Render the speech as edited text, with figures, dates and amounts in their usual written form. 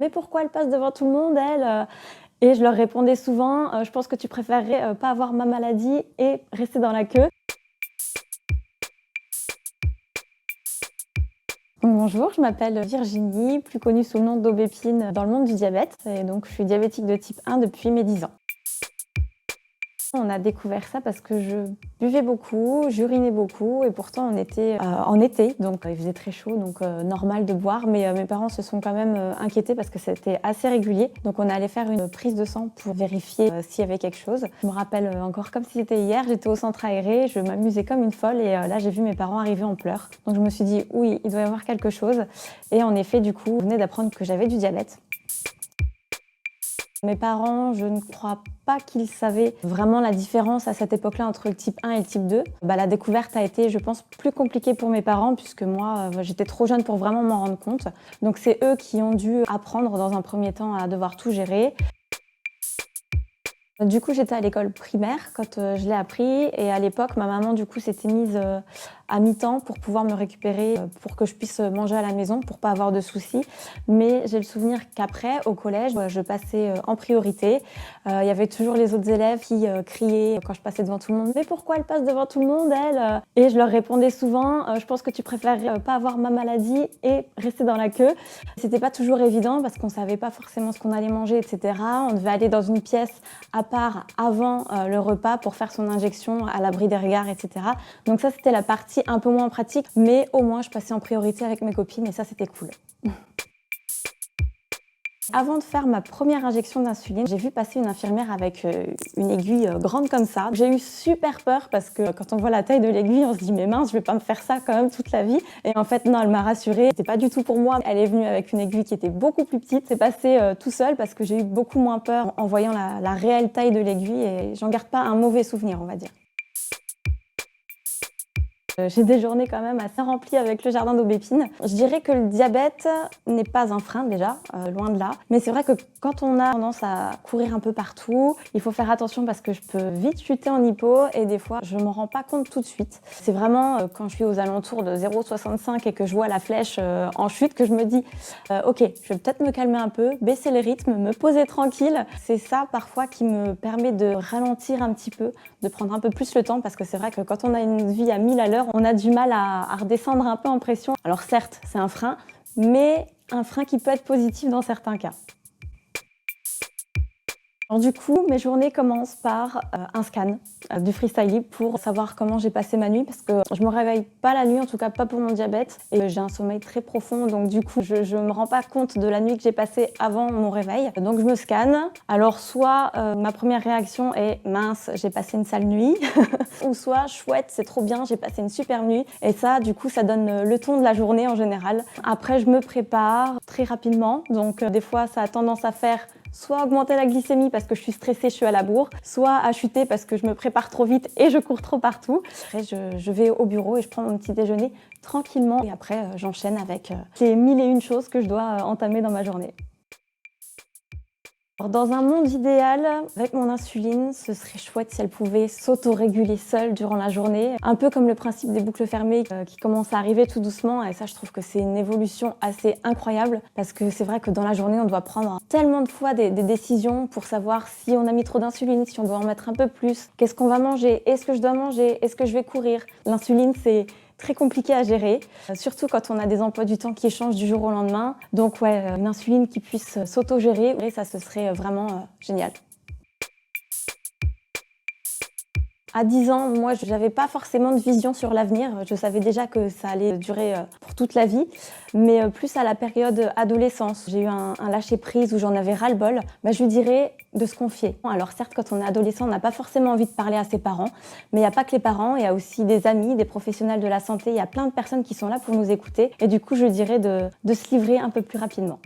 Mais pourquoi elle passe devant tout le monde, elle? Et je leur répondais souvent, je pense que tu préférerais pas avoir ma maladie et rester dans la queue. Donc bonjour, je m'appelle Virginie, plus connue sous le nom d'Aubépine dans le monde du diabète. Et donc je suis diabétique de type 1 depuis mes 10 ans. On a découvert ça parce que je buvais beaucoup, j'urinais beaucoup et pourtant on était en été, donc il faisait très chaud, donc normal de boire. Mais mes parents se sont quand même inquiétés parce que c'était assez régulier. Donc on est allé faire une prise de sang pour vérifier s'il y avait quelque chose. Je me rappelle encore comme si c'était hier, j'étais au centre aéré, je m'amusais comme une folle et là j'ai vu mes parents arriver en pleurs. Donc je me suis dit oui, il doit y avoir quelque chose. Et en effet, du coup, je venais d'apprendre que j'avais du diabète. Mes parents, je ne crois pas qu'ils savaient vraiment la différence à cette époque-là entre le type 1 et le type 2. La découverte a été, je pense, plus compliquée pour mes parents puisque moi, j'étais trop jeune pour vraiment m'en rendre compte. Donc c'est eux qui ont dû apprendre dans un premier temps à devoir tout gérer. Du coup, j'étais à l'école primaire quand je l'ai appris et à l'époque, ma maman du coup s'était mise à mi-temps pour pouvoir me récupérer, pour que je puisse manger à la maison, pour pas avoir de soucis. Mais j'ai le souvenir qu'après, au collège, je passais en priorité. Il y avait toujours les autres élèves qui criaient quand je passais devant tout le monde. Mais pourquoi elle passe devant tout le monde, elle? Et je leur répondais souvent, je pense que tu préférerais pas avoir ma maladie et rester dans la queue. C'était pas toujours évident parce qu'on savait pas forcément ce qu'on allait manger, etc. On devait aller dans une pièce à part avant le repas pour faire son injection à l'abri des regards, etc. Donc ça, c'était la partie un peu moins pratique, mais au moins je passais en priorité avec mes copines et ça, c'était cool. Avant de faire ma première injection d'insuline, j'ai vu passer une infirmière avec une aiguille grande comme ça. J'ai eu super peur parce que quand on voit la taille de l'aiguille, on se dit mais mince, je vais pas me faire ça quand même toute la vie. Et en fait non, elle m'a rassurée. C'était pas du tout pour moi. Elle est venue avec une aiguille qui était beaucoup plus petite. C'est passé tout seul parce que j'ai eu beaucoup moins peur en voyant la réelle taille de l'aiguille et j'en garde pas un mauvais souvenir, on va dire. J'ai des journées quand même assez remplies avec le jardin d'Aubépine. Je dirais que le diabète n'est pas un frein déjà, loin de là. Mais c'est vrai que quand on a tendance à courir un peu partout, il faut faire attention parce que je peux vite chuter en hypo et des fois je m'en rends pas compte tout de suite. C'est vraiment quand je suis aux alentours de 0,65 et que je vois la flèche en chute que je me dis ok, je vais peut-être me calmer un peu, baisser le rythme, me poser tranquille. C'est ça parfois qui me permet de ralentir un petit peu, de prendre un peu plus le temps parce que c'est vrai que quand on a une vie à 1000 à l'heure, on a du mal à redescendre un peu en pression. Alors certes, c'est un frein, mais un frein qui peut être positif dans certains cas. Alors du coup, mes journées commencent par un scan du Freestyle Libre pour savoir comment j'ai passé ma nuit parce que je me réveille pas la nuit, en tout cas pas pour mon diabète et j'ai un sommeil très profond donc du coup je me rends pas compte de la nuit que j'ai passée avant mon réveil. Donc je me scanne. Alors soit ma première réaction est mince, j'ai passé une sale nuit ou soit chouette, c'est trop bien, j'ai passé une super nuit et ça du coup ça donne le ton de la journée en général. Après je me prépare très rapidement donc des fois ça a tendance à faire soit augmenter la glycémie parce que je suis stressée, je suis à la bourre, soit à chuter parce que je me prépare trop vite et je cours trop partout. Après, je vais au bureau et je prends mon petit déjeuner tranquillement et après, j'enchaîne avec les 1001 choses que je dois entamer dans ma journée. Dans un monde idéal, avec mon insuline, ce serait chouette si elle pouvait s'autoréguler seule durant la journée. Un peu comme le principe des boucles fermées qui commence à arriver tout doucement. Et ça, je trouve que c'est une évolution assez incroyable parce que c'est vrai que dans la journée, on doit prendre tellement de fois des décisions pour savoir si on a mis trop d'insuline, si on doit en mettre un peu plus, qu'est-ce qu'on va manger, est-ce que je dois manger, est-ce que je vais courir. L'insuline, c'est très compliqué à gérer, surtout quand on a des emplois du temps qui changent du jour au lendemain. Donc ouais, une insuline qui puisse s'auto-gérer, ça ce serait vraiment génial. À 10 ans, moi, je n'avais pas forcément de vision sur l'avenir. Je savais déjà que ça allait durer pour toute la vie, mais plus à la période adolescence. J'ai eu un lâcher-prise où j'en avais ras-le-bol. Je lui dirais de se confier. Alors certes, quand on est adolescent, on n'a pas forcément envie de parler à ses parents, mais il n'y a pas que les parents, il y a aussi des amis, des professionnels de la santé. Il y a plein de personnes qui sont là pour nous écouter. Et du coup, je dirais de se livrer un peu plus rapidement.